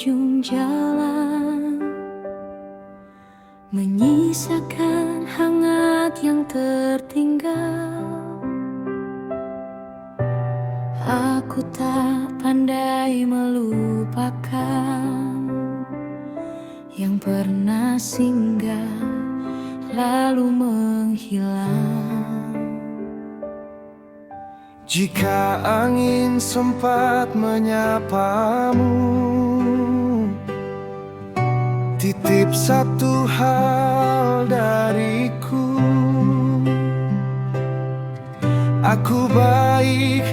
ujung jalan, menyisakan hangat yang tertinggal. Aku tak pandai melupakan yang pernah singgah lalu menghilang. Jika angin sempat menyapamu, titip satu hal dariku. Aku baik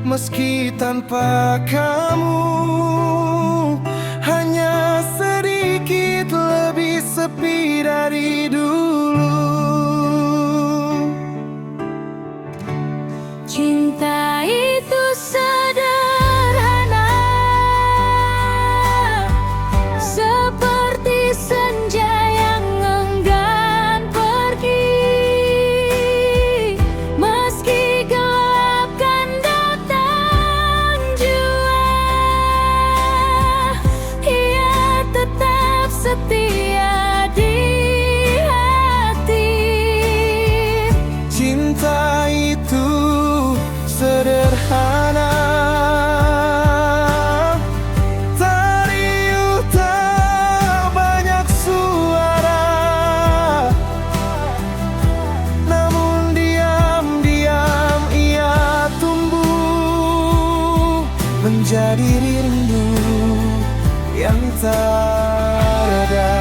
meski tanpa kamu, hanya sedikit lebih sepi dari dulu. Cinta itu sederhana, seperti senja yang enggan pergi. Meski gelap kan datang jua, ia tetap setia di hati. Cinta itu sederhana, tak riuh, tak banyak suara, namun diam-diam ia tumbuh menjadi rindu yang tak reda.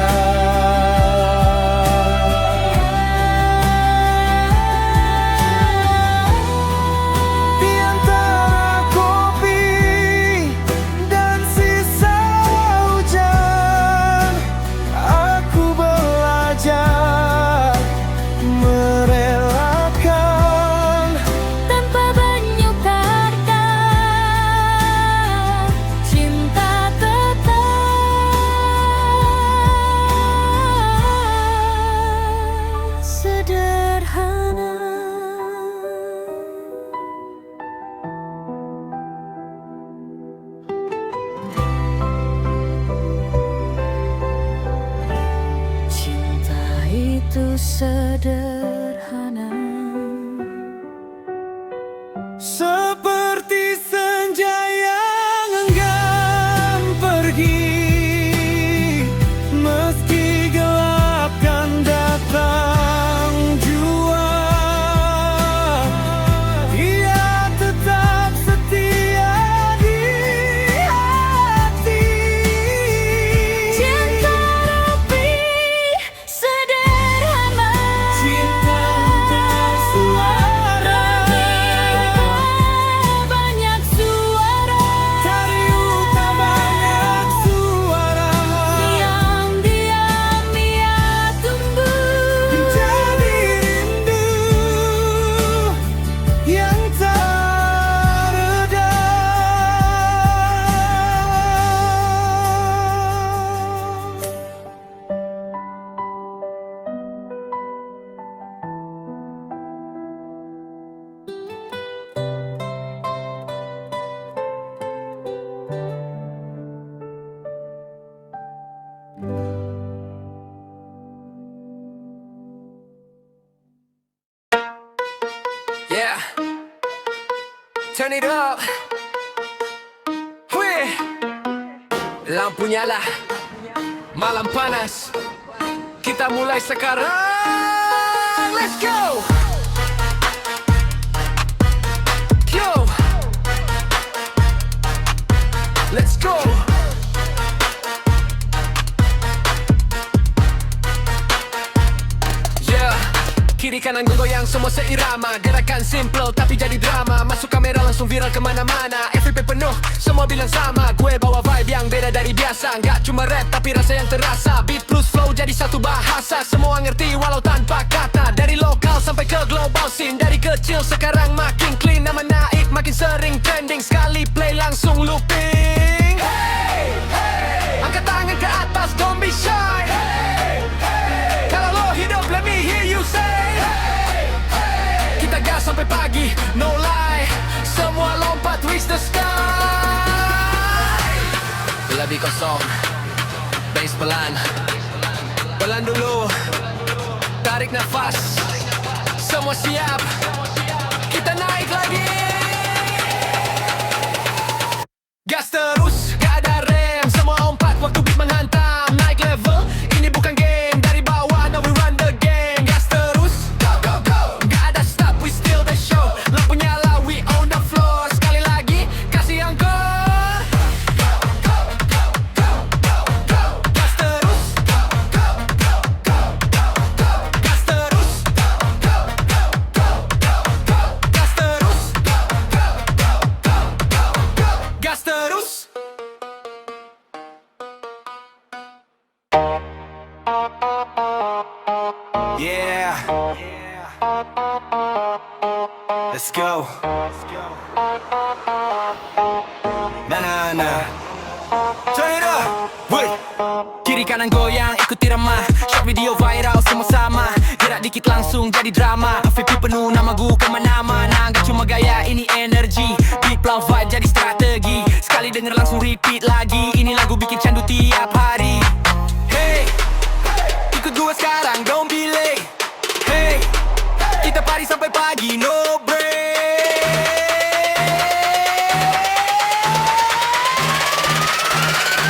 Sederhana, seperti senja yang enggan pergi. Meski gelap kan datang jua, ia tetap setia di hati. cinta lebih sederhana, Cinta tak suara, banyak suara, tak riuh, tak banyak suara, diam-diam ia tumbuh menjadi rindu yang tak reda. Yeah, turn it up. Wih, lampu nyala, malam panas, kita mulai sekarang. Let's go. Yo, let's go. Yeah, kiri kanan goyang semua seirama, gerakan simple tapi jadi drama. Masuk kamera langsung viral kemana-mana, FYP penuh semua bilang sama. Gue bawa vibe yang beda dari biasa, nggak cuma rap tapi rasa yang terasa. Beat plus flow jadi satu bahasa, semua ngerti walau tanpa kata. Dari lokal sampai ke global scene, dari kecil sekarang makin clean. Nama naik makin sering trending, sekali play langsung looping. Hey, hey, angkat tangan ke atas, don't be shy. Hey, hey, kalau lo hidup let me hear you say. Hey, hey, kita gas sampai pagi, no lie. Semua lompat reach the sky. jadi kosong. Bass pelan, pelan dulu. Tarik nafas, semua siap. Kita naik lagi. Gas terus, gak ada rem. Semua ompat, waktu beat menghantam. Naik level, ini bukan game. Dari bawah, now we run the game. Gas terus, go, go, go. Gak ada stop, we steal the show. Lampu nyala, we on the floor. Sekali lagi, kasih encore. Go, go, go, go, go, go. Gas terus, go, go, go, go, go, go. Gas terus, go, go, go, go, go, go. Gas terus, go, go, go, go, go, go. Gas terus. Yeah. Let's go. Na na na. Turn it up. Wait. Kiri kanan goyang, ikuti irama. Short video viral, semua sama. Gerak dikit langsung jadi drama. FVP penuh nama gue kemana-mana. Gak cuma gaya, ini energi. Beat flow vibe jadi strategi. Sekali denger langsung repeat lagi. Ini lagu bikin candu tiap hari. Hey, ikut gue sekarang, don't be late. Hey, kita party sampai pagi, no break.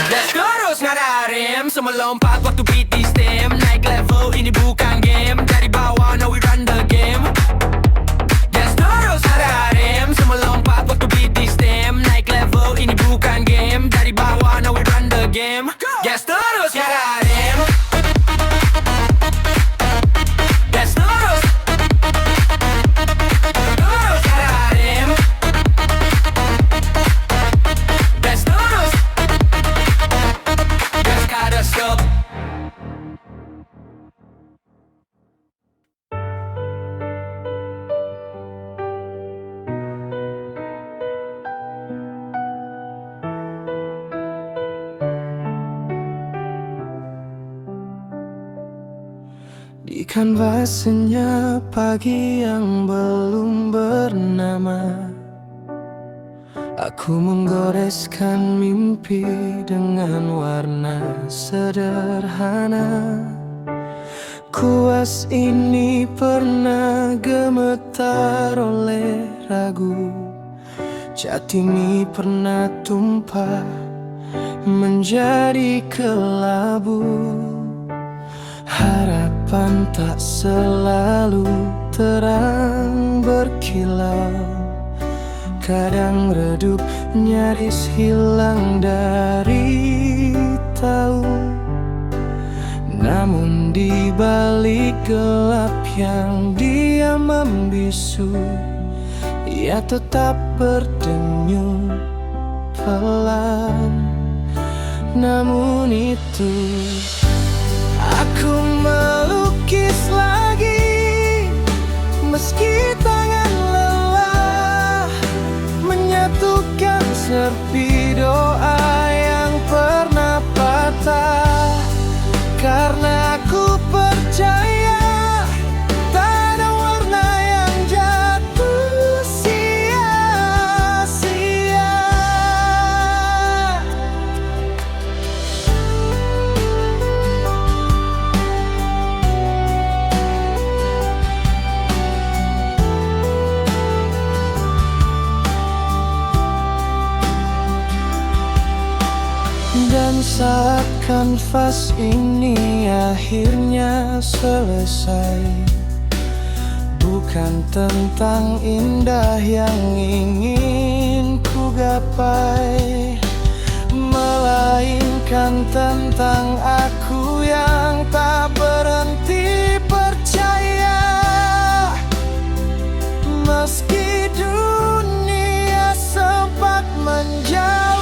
Let's go terus nggak ada rem. Semua lompat waktu beat di stem. Naik level, ini bukan game. Dari bawah, now we run the game. Let's go terus nggak ada rem. Semua lompat waktu beat di stem. Naik level, ini bukan game. Dari bawah, now we run the game. Let's go terus nggak ada rem. Let's go terus. Terus nggak ada rem. Let's go terus. Gas kada stop. Di kanvasnya pagi yang belum bernama, aku menggoreskan mimpi dengan warna sederhana. Kuas ini pernah gemetar oleh ragu. Jatimi pernah tumpah menjadi kelabu. Harapan tak selalu terang berkilau. Kadang redup nyaris hilang dari tahu. Namun di balik gelap yang diam membisu, ia tetap berdenyut pelan. Namun itu aku melukis lagi, meski tangan lelah, menyatukan serpi doa yang pernah patah. Karena aku percaya tak ada warna yang jatuh sia-sia. Dan saat kanvas ini akhirnya selesai, bukan tentang indah yang ingin ku gapai, melainkan tentang aku yang tak berhenti percaya. Meski dunia sempat menjauh,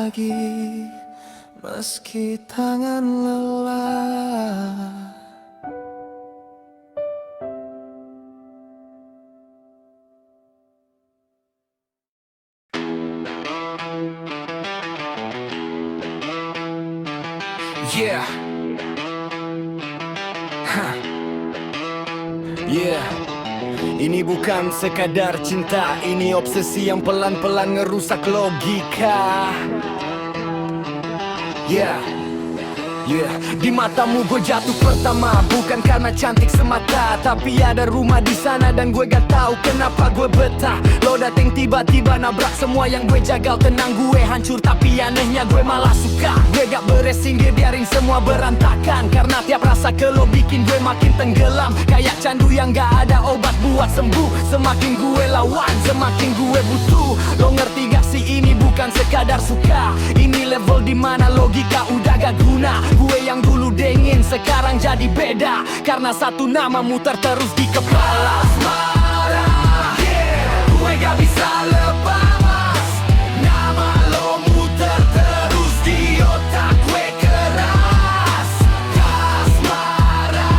lagi meski tangan lelah. Yeah. Huh. Yeah. Ini bukan sekadar cinta, ini obsesi yang pelan-pelan ngerusak logika. Yeah. Yeah. Di matamu gue jatuh pertama, bukan karena cantik semata, tapi ada rumah di sana dan gue gak tahu kenapa gue betah. Lo dateng tiba-tiba nabrak semua yang gue jagal, tenang gue hancur tapi anehnya gue malah suka. Gue gak beres singgir biarin semua berantakan, karena tiap rasa ke lo bikin gue makin tenggelam. Kayak candu yang gak ada obat buat sembuh. Semakin gue lawan, semakin gue butuh. Lo ngerti gak sih ini bukan sekadar suka, ini level dimana logika udah gak guna. Gue yang dulu dingin sekarang jadi beda, karena satu nama muter terus di kepala. Asmara, yeah. Gue gak bisa lepas, nama lo muter terus di otak gue keras. Asmara,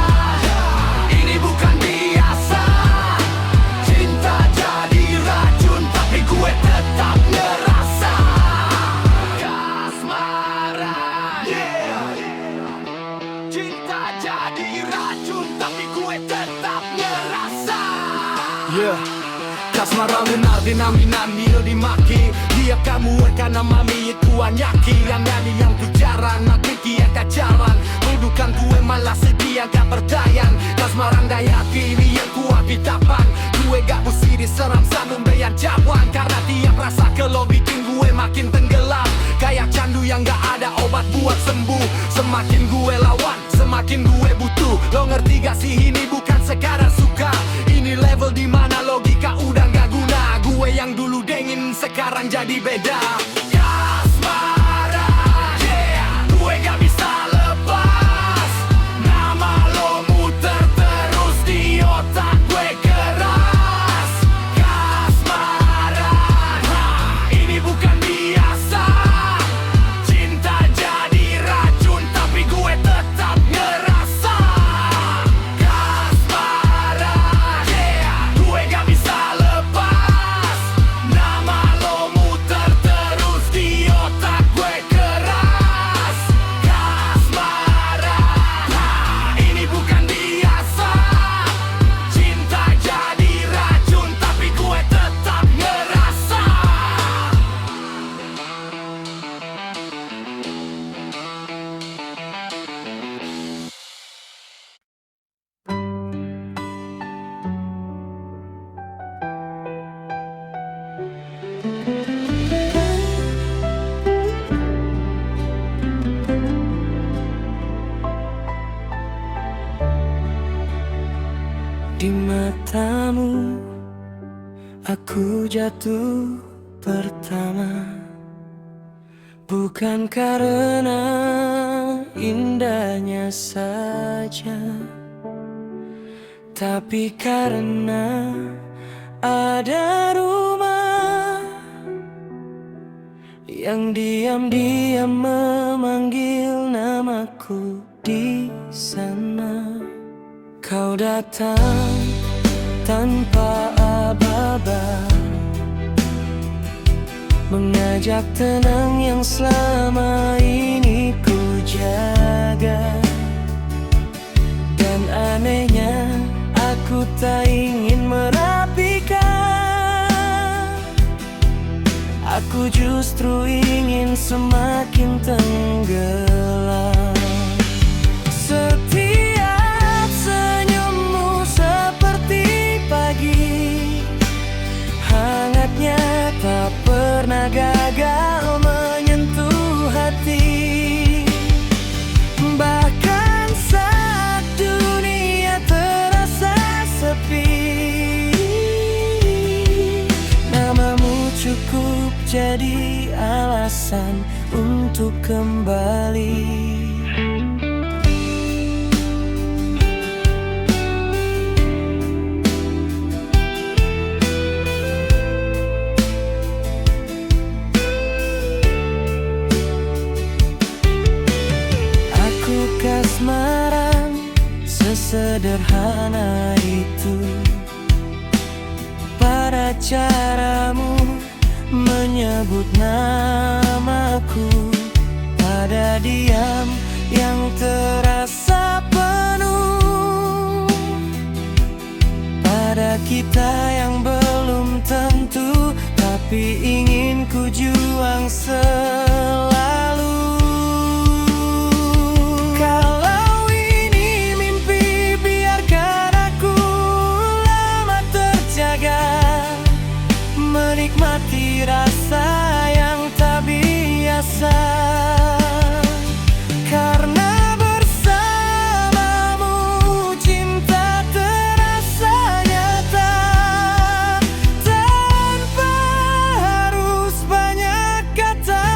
ini bukan biasa, cinta jadi racun tapi gue tetap ngerasa. Asmara, yeah. Cinta jadi racun tapi gue tetap ngerasa. Yeah. Kasmaran benar dinami-nami lo dimaki. Dia kamu karena mami itu anyaki. Yang nyanyi yang tujaran nakiki yang kacaran. Bukan gue malah sedih yang gak perdayan. Kasmaran dayaki ini yang kuat pitapan. Gue gak mesti diseram sanum beyan jawan, karena tiap rasa ke lo bikin gue makin tenggelam. Kayak candu yang gak ada obat buat sembuh. Semakin gue lawan, semakin gue butuh. Lo ngerti gak sih ini bukan sekadar suka, ini level dimana logika udah gak guna. Gue yang dulu dingin sekarang jadi beda. Kasmara, yeah. Gue gak bisa lepas, nama lo muter terus di otak gue keras. Kasmara, ini bukan biasa, cinta jadi racun tapi gue tetap ngerasa. Kasmara, yeah. Gue gak bisa lepas, nama lo muter terus di otak gue keras. Kasmara, ini bukan biasa, cinta jadi racun tapi gue tetap ngerasa. Di matamu aku jatuh pertama, bukan karena indahnya saja, tapi karena ada rumah yang diam-diam memanggil namaku di sana. Kau datang tanpa aba-aba, mengajak tenang yang selama ini ku jaga. Dan anehnya aku tak ingin merapikan, aku justru ingin semakin tenggelam. Setiap senyummu seperti pagi, hangatnya tak pernah gagal menyentuh hati. Bahkan saat dunia terasa sepi, namamu cukup jadi alasan untuk kembali. asmara sesederhana itu. Pada caramu menyebut namaku, pada diam yang terasa penuh, pada kita yang belum tentu, tapi ingin ku juang selalu. Kalau ini mimpi, biarkan aku lama terjaga, menikmati rasa yang tak biasa. Karena bersamamu cinta terasa nyata, tanpa harus banyak kata.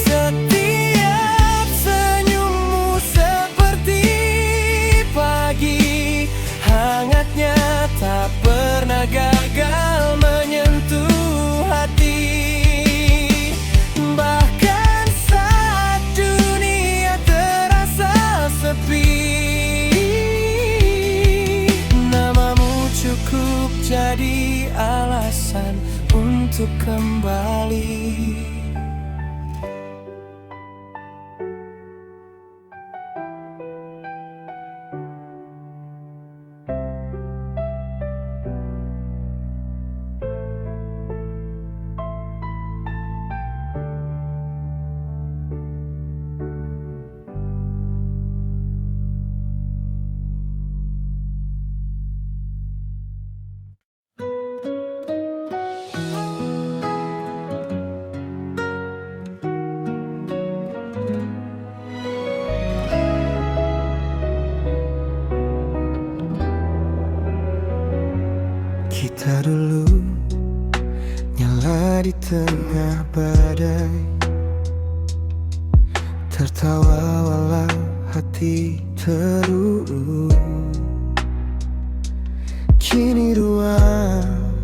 Setiap senyummu seperti pagi, hangatnya tak pernah gagal menyentuh hati. Bahkan saat dunia terasa sepi, namamu cukup jadi alasan untuk kembali. Kita dulu nyala di tengah badai, tertawa walau hati teruruk. Kini ruang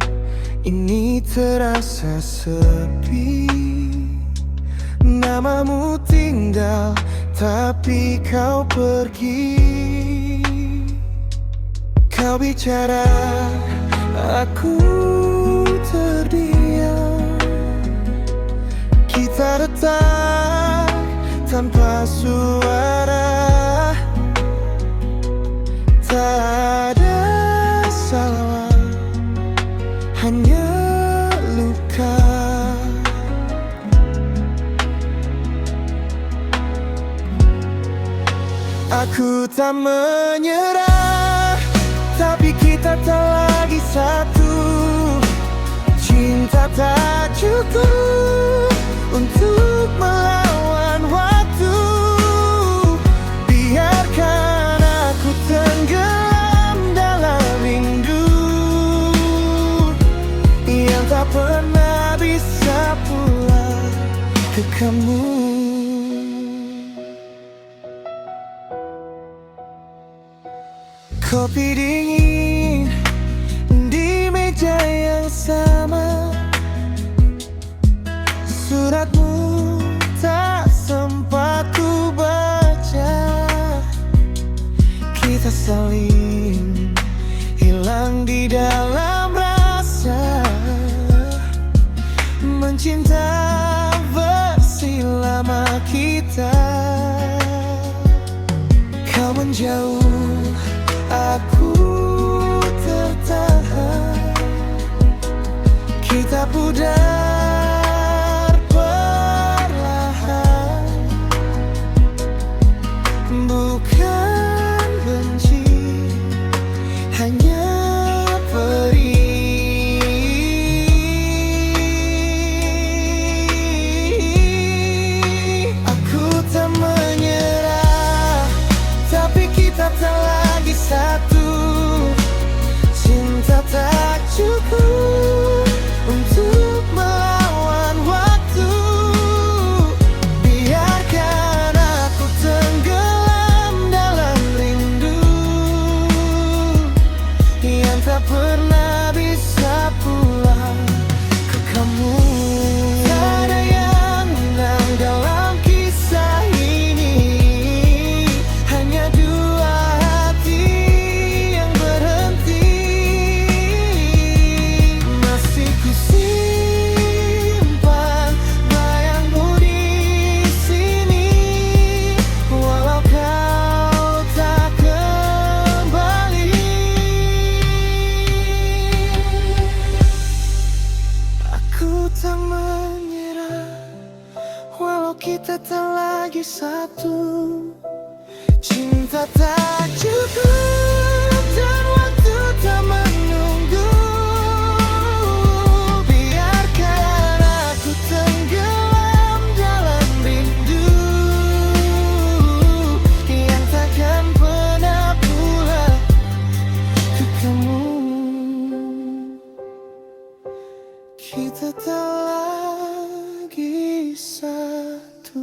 ini terasa sepi, namamu tinggal tapi kau pergi. Kau bicara, aku terdiam. Kita retak tanpa suara, tak ada salah, hanya luka. Aku tak menyerah, tapi kita tak lagi satu. Cinta tak cukup untuk melawan waktu. Biarkan aku tenggelam dalam rindu yang tak pernah bisa pulang ke kamu. Kopi dingin di meja yang sama, suratmu tak sempat ku baca. Kita saling hilang di dalam rasa, mencinta versi lama kita. Kau menjauh, aku tertahan. Kita pudar perlahan, bukan benci, hanya perih. Aku tak menyerah, tapi cukup untuk melawan waktu. Biarkan aku tenggelam dalam rindu yang tak pernah bisa pulang ke kamu. Tak ada yang menang dalam kisah ini, hanya dua hati yang berhenti. Masih ku simpan bayangmu di sini, walau kau tak kembali. Aku tak menyerah, walau kita tak lagi satu. Cinta tak cukup dan waktu tak menunggu. Biarkan aku tenggelam dalam rindu yang takkan pernah pulang ke kamu. Kita tak lagi satu.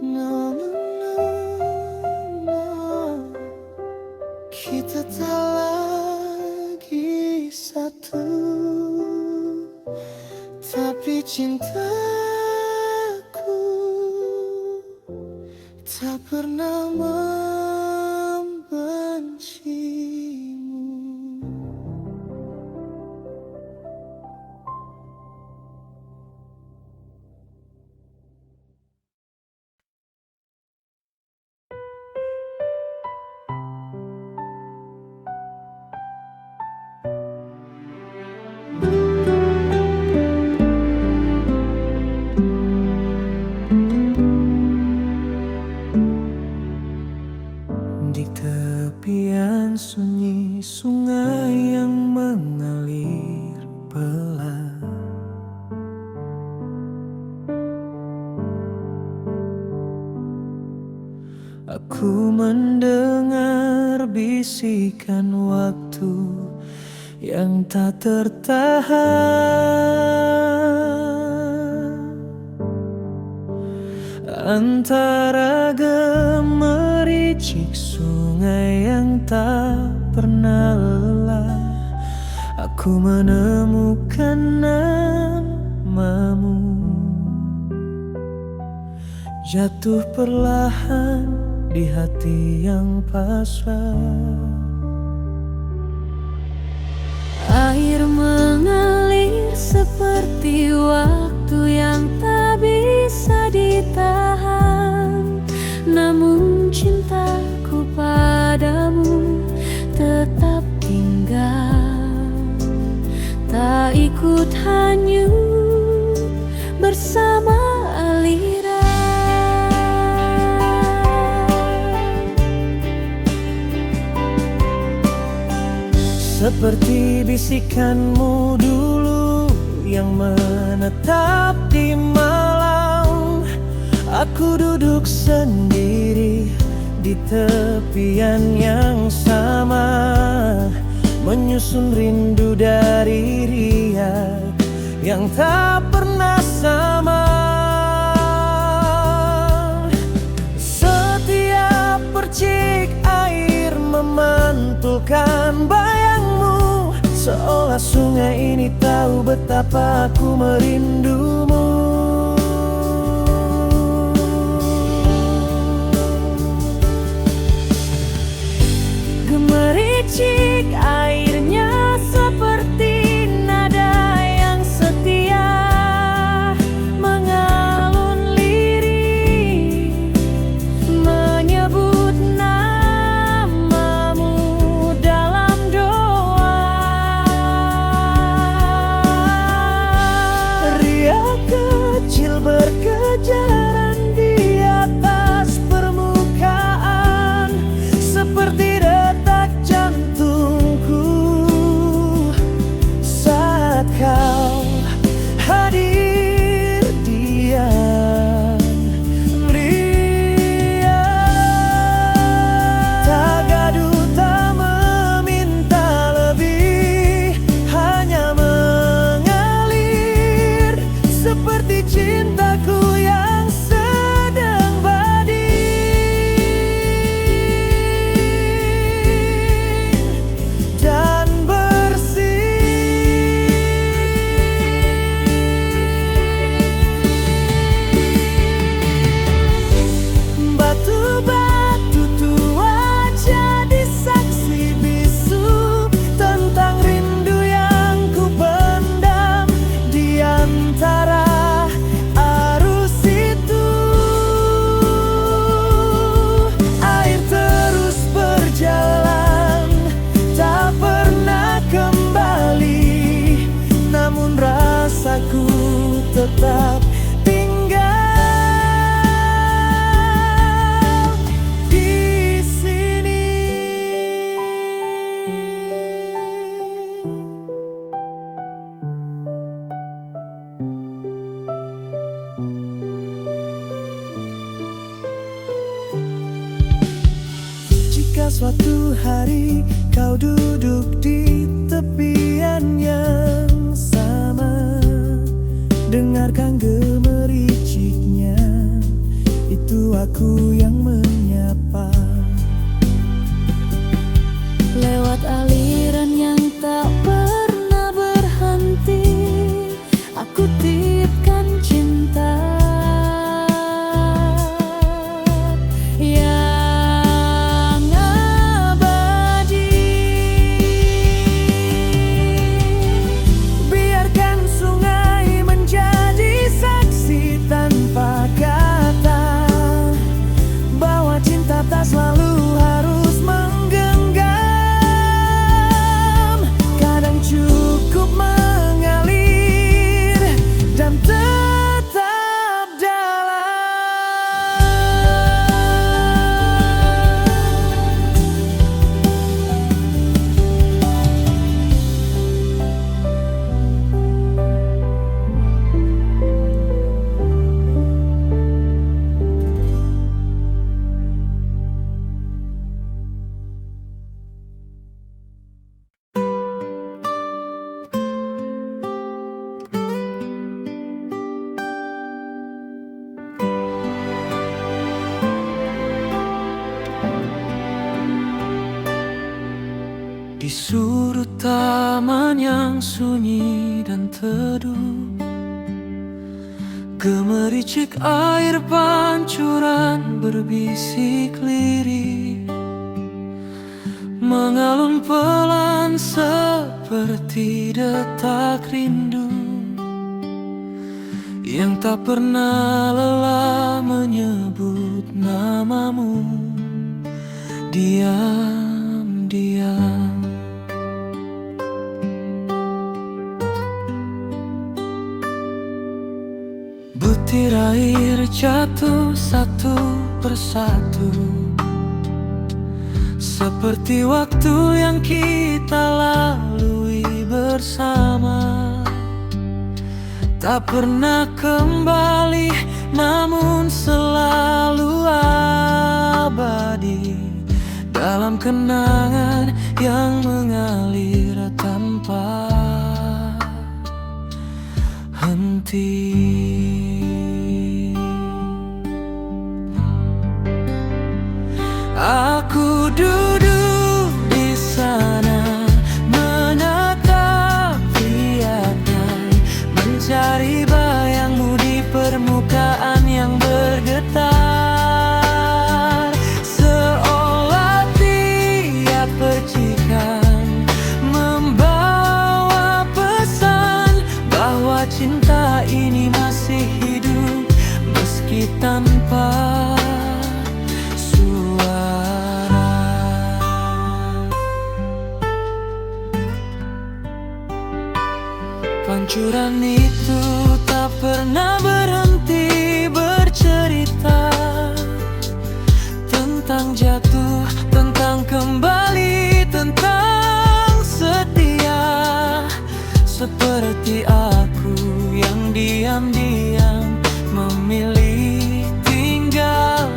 No, no, no, no. Kita tak lagi satu, tapi cintaku tak pernah membencimu. Di tepian sunyi sungai yang mengalir pelan, aku mendengar bisikan waktu yang tak tertahan, antara gemericik sungai yang tak pernah lelah, aku menemukan namamu, jatuh perlahan di hati yang pasrah. Air mengalir seperti waktu yang tak bisa ditahan, namun cintaku padamu tetap tinggal, tak ikut hanyut bersama aliran. Seperti bisikanmu dulu yang menetap di malam, aku duduk sendiri di tepian yang sama, menyusun rindu dari riak yang tak pernah sama. Setiap percik air memantulkan bayangmu, seolah sungai ini tahu betapa aku merindumu. Gemericik airnya seperti nada yang setia, mengalun lirik menyebut namamu dalam doa. Riak aku tetap tinggal di sini. Jika suatu hari kau duduk di tepian yang sama, dengarkan gemericiknya, itu aku yang menyapa. Lewat aliran yang tak pernah berhenti, aku titipkan cinta yang abadi. Biarkan sungai menjadi saksi tanpa kata, bahwa cinta tak selalu harus menggenggam. Kadang cukup mengalir dan tetap dalam. Di sudut taman yang sunyi dan teduh, gemericik air pancuran berbisik lirih, mengalun pelan seperti detak rindu yang tak pernah lelah menyebut namamu. Diam-diam butir air jatuh satu persatu, seperti waktu yang kita lalui bersama. Tak pernah kembali, namun selalu abadi dalam kenangan yang mengalir tanpa henti. Aku duduk di sana, menatap liatan, mencari bayangmu di permukaan yang bergetar, seolah tiap percikan membawa pesan bahwa cinta ini masih hidup meski tanpa pancuran itu. Tak pernah berhenti bercerita tentang jatuh, tentang kembali, tentang setia. Seperti aku yang diam-diam memilih tinggal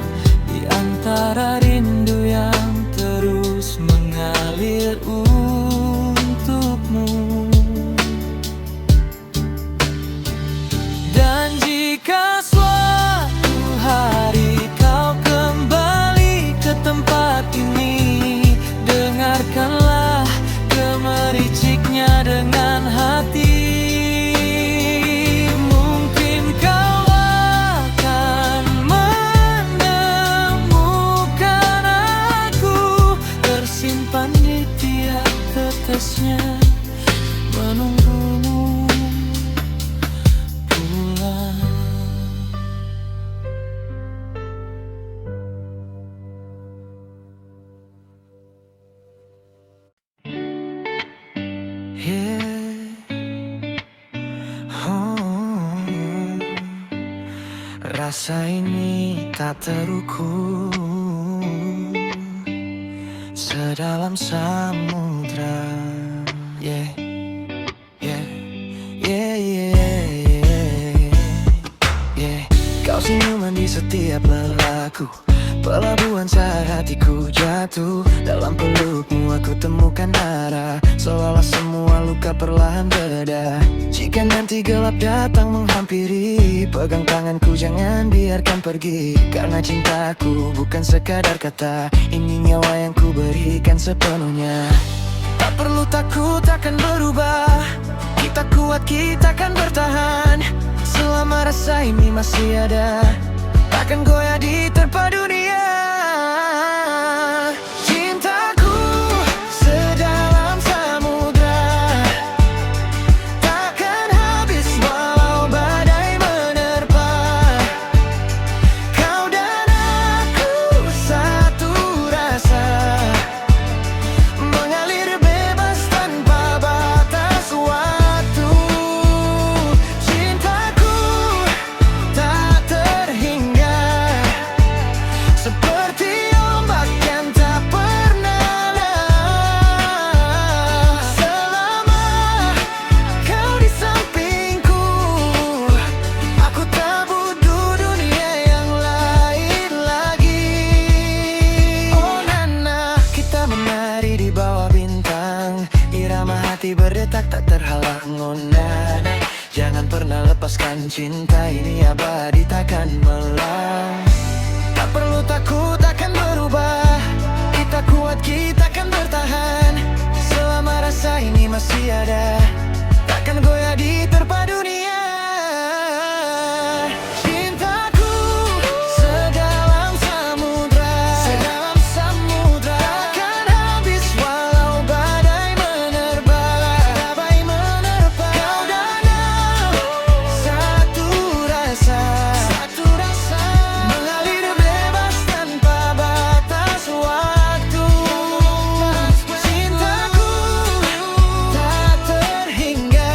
di antara rindu yang terus mengalir untukmu. Dan jika suatu hari kau kembali ke tempat ini, dengarkanlah gemericiknya dengan hati. Mungkin kau Rasa ini tak terukur, sedalam samudra. Yeah, yeah, yeah, yeah, yeah. Kau senyuman di setiap lelaku, pelabuhan saat hatiku jatuh. Dalam pelukmu aku temukan arah, seolah semua luka perlahan reda. Jika nanti gelap datang menghampiri, pegang tanganku jangan biarkan pergi. Karena cintaku bukan sekadar kata, ini nyawa yang ku berikan sepenuhnya. Tak perlu takut akan berubah, kita kuat, kita akan bertahan. Selama rasa ini masih ada, takkan goyah di terpa dunia. Cintaku sedalam samudra, takkan habis walau badai menerpa. Kau dan aku satu rasa, mengalir bebas tanpa batas waktu. Cintaku tak terhingga, seperti ombak yang tak pernah lelah. Selama kau di sampingku, aku tak butuh dunia yang lain lagi. Oh nana, kita menari di bawah bintang, irama hati berdetak tak terhalang. Oh nana, jangan pernah lepaskan cinta ini abadi takkan melang. Tak perlu takut akan berubah, kita kuat, kita akan bertahan. Selama rasa ini masih ada, takkan goyah di terpa dunia. Cintaku sedalam samudra, takkan habis walau badai menerpa. Kau dan aku satu rasa, mengalir bebas tanpa batas waktu. Cintaku tak terhingga,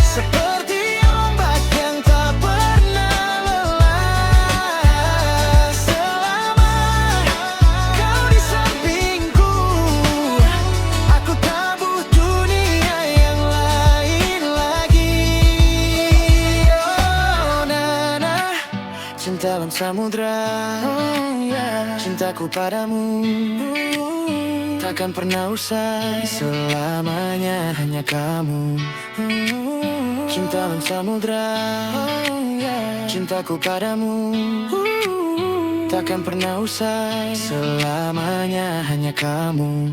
seperti ombak yang tak pernah lelah. Selama kau di sampingku, aku tak butuh dunia yang lain lagi. Oh nana, cinta dan samudra, cintaku padamu takkan pernah usai, selamanya hanya kamu. Cinta dan samudra, cintaku padamu takkan pernah usai, selamanya hanya kamu.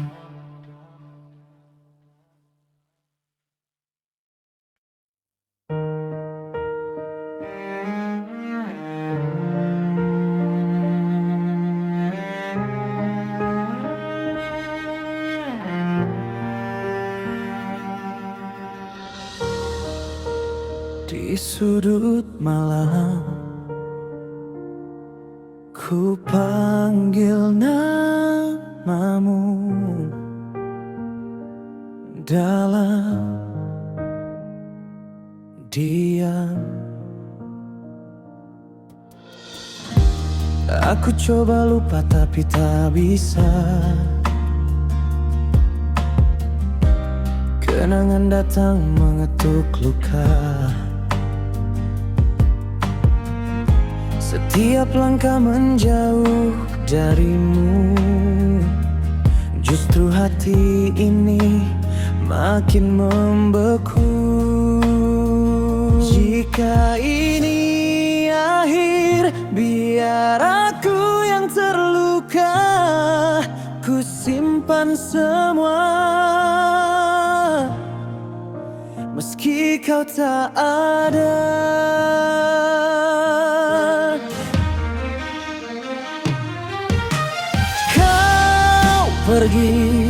Di sudut malam, ku panggil namamu dalam diam. Aku coba lupa tapi tak bisa. Kenangan datang mengetuk luka. Setiap langkah menjauh darimu, justru hati ini makin membeku. Jika ini akhir, biar aku yang terluka. Ku simpan semua, meski kau tak ada. Pergi,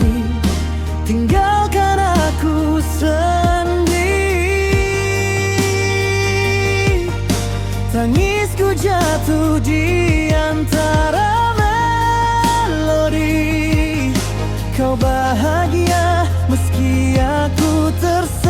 tinggalkan aku sendiri. Tangisku jatuh di antara melodi. Kau bahagia meski aku tersakiti.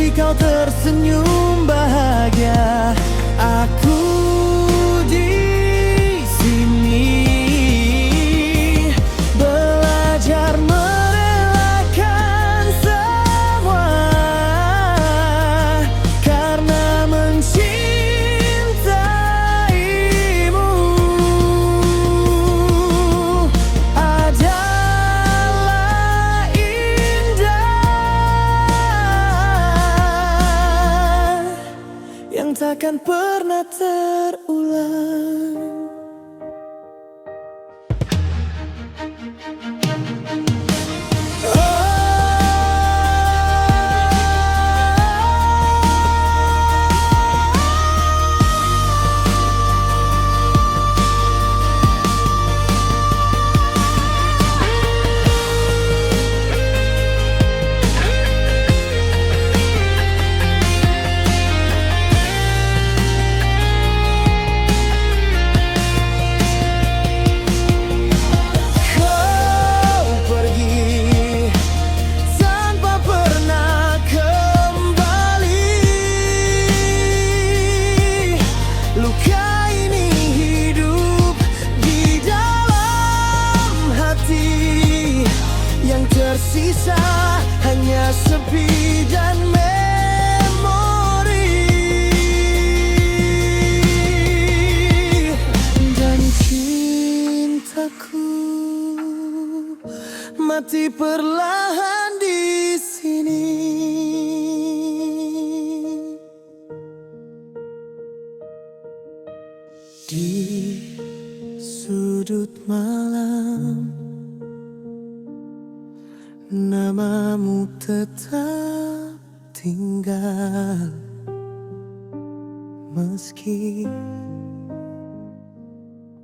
Meski kau tersenyum bahagia, aku di sini belajar merelakan semua karena mencintaimu adalah indah yang takkan pernah terulang. Tersisa hanya sepi dan memori, dan cintaku mati perlahan di sini. Di sudut malam namamu tetap tinggal, meski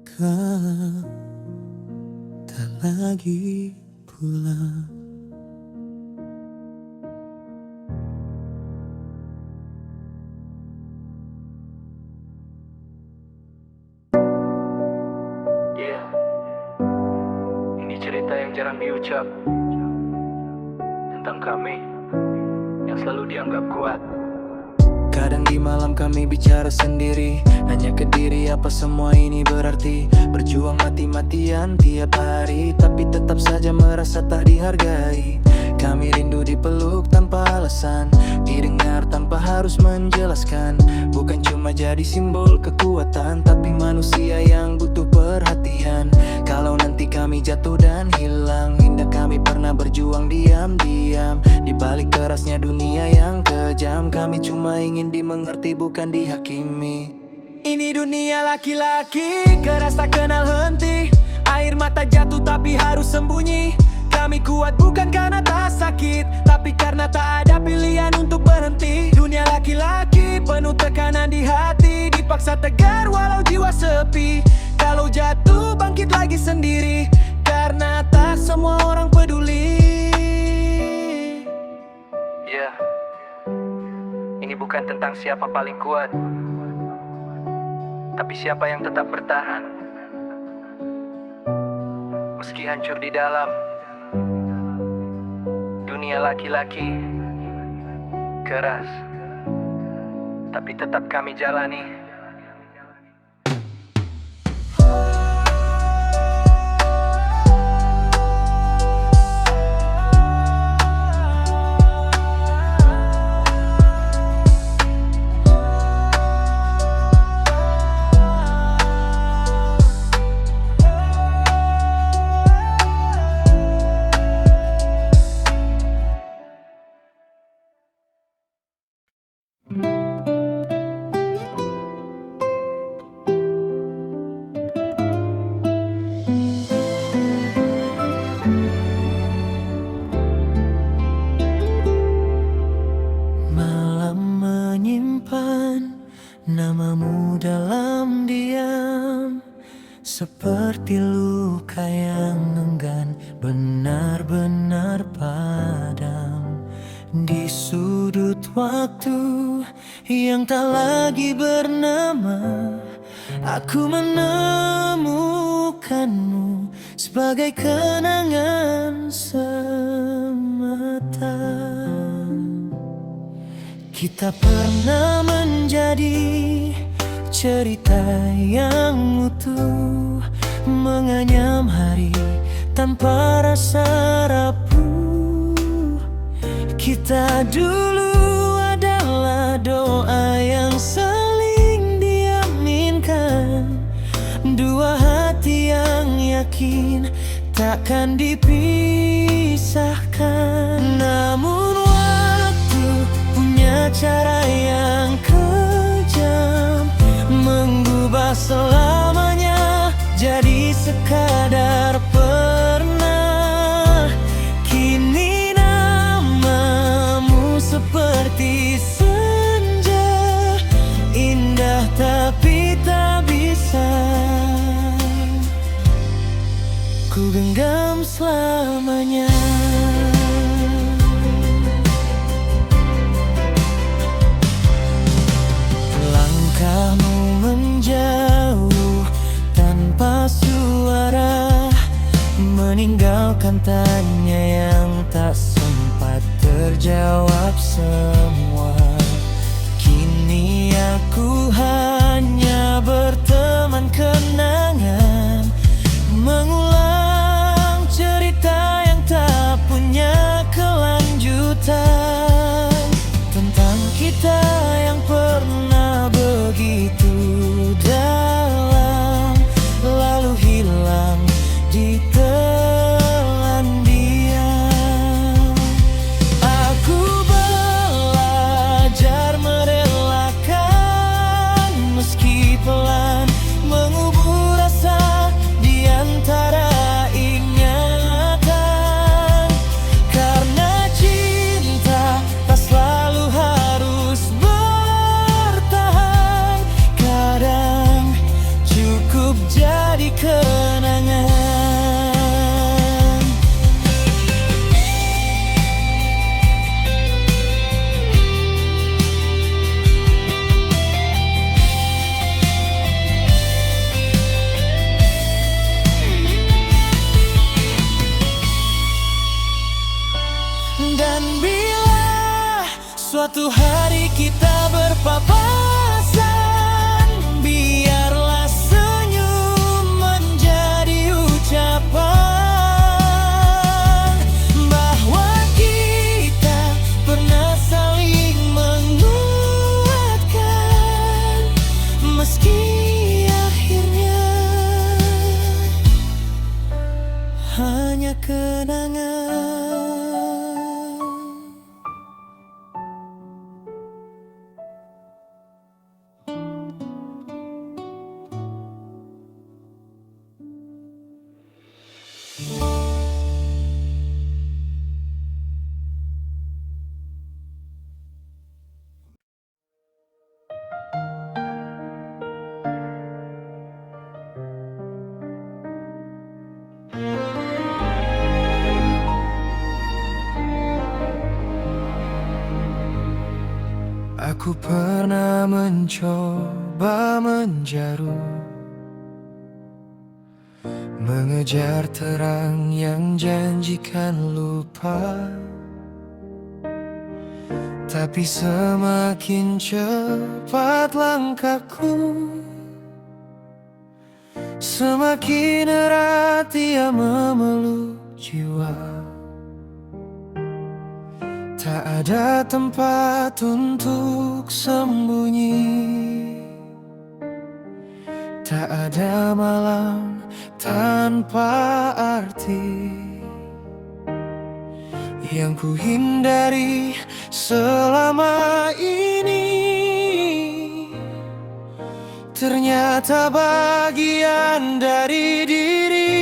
kau tak lagi pulang. Yeah, ini cerita yang jarang diucap tentang kami yang selalu dianggap kuat. Kadang di malam kami bicara sendiri, nanya ke diri apa semua ini berarti. Berjuang mati-matian tiap hari, tapi tetap saja merasa tak dihargai. Kami rindu dipeluk tanpa alasan, didengar tanpa harus menjelaskan. Bukan cuma jadi simbol kekuatan, tapi manusia yang butuh perhatian. Kalau nanti kami jatuh dan hilang, indah kami pernah berjuang diam-diam. Di balik kerasnya dunia yang kejam, kami cuma ingin dimengerti bukan dihakimi. Ini dunia laki-laki, keras tak kenal henti. Air mata jatuh tapi harus sembunyi. Kami kuat bukan karena tak sakit, tapi karena tak ada pilihan untuk berhenti. Dunia laki-laki penuh tekanan di hati, dipaksa tegar walau jiwa sepi. Kalau jatuh bangkit lagi sendiri, karena tak semua orang peduli. Ya, ini bukan tentang siapa paling kuat, tapi siapa yang tetap bertahan. Meski hancur di dalam dunia laki-laki keras, tapi tetap kami jalani. Namamu dalam diam, seperti luka yang enggan benar-benar padam. Di sudut waktu yang tak lagi bernama, aku menemukanmu sebagai kenangan semata. Kita pernah menjadi cerita yang utuh, menganyam hari tanpa rasa rapuh. Kita dulu adalah doa yang saling diaminkan, dua hati yang yakin takkan dipisahkan. Namun waktu punya cara yang kejam, mengubah selamanya jadi sekadar pernah. Kini namamu seperti senja, indah tapi tak bisa ku genggam selamanya. Langkahmu menjauh tanpa suara, meninggalkan tanya yang tak sempat terjawab semua. Kini aku hanya berteman kenangan, mengulang cerita yang tak punya kelanjutan, tentang kita yang pernah begitu dalam, lalu hilang di telan diam. Aku belajar merelakan, meski pelan mengubur rasa di antara ingatan. Karena cinta tak selalu harus bertahan, kadang cukup jadi kenangan. Dan bila suatu hari kita berpapasan, biarlah senyum menjadi ucapan bahwa kita pernah saling menguatkan, meski akhirnya hanya kenangan. Aku pernah mencoba menjarum, mengejar terang yang janjikan lupa. Tapi semakin cepat langkahku, semakin erat ia memeluk jiwa. Tak ada tempat untuk sembunyi, tak ada malam tanpa arti yang ku hindari selama ini. Ternyata bagian dari diri.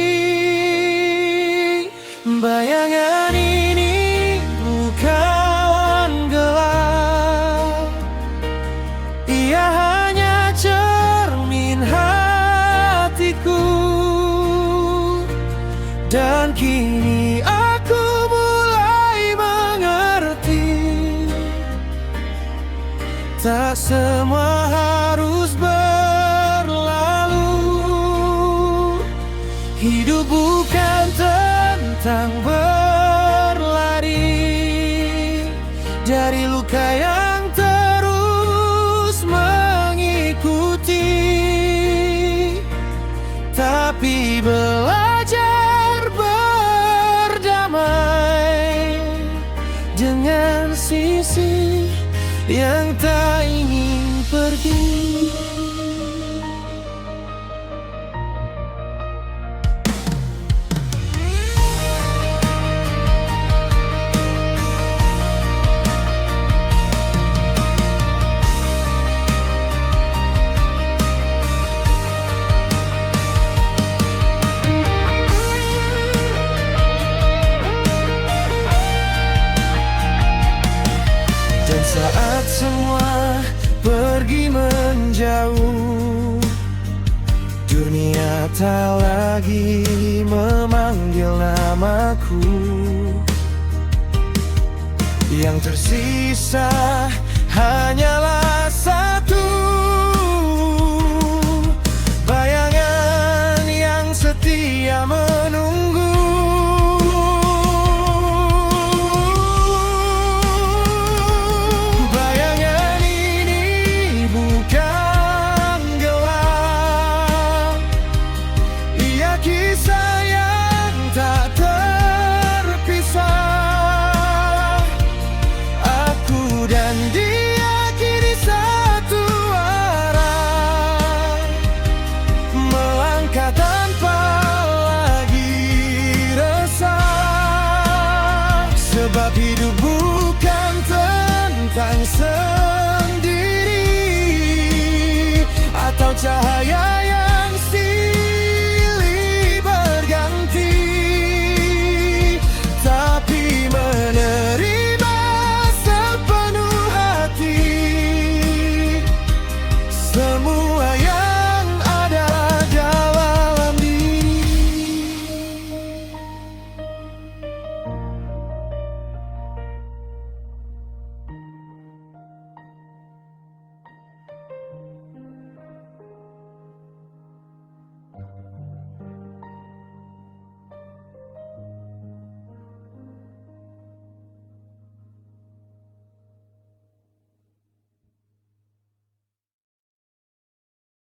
Bayangan ini bukan gelap, ia hanya cermin hatiku. Dan kini aku mulai mengerti, tak semua harus berlalu. Hidup bukan tentang berlari dari luka yang sisi yang tak ingin pergi. Dan saat semua pergi menjauh, dunia tak lagi memanggil namaku. Yang tersisa hanyalah satu, bayangan yang setia menunggu. Bayangan ini bukan gelap, ia kisah yang tak terpisah. Aku dan dia kini satu arah, melangkah tanpa lagi resah. Sebab hidup bukan tentang sendiri atau cahaya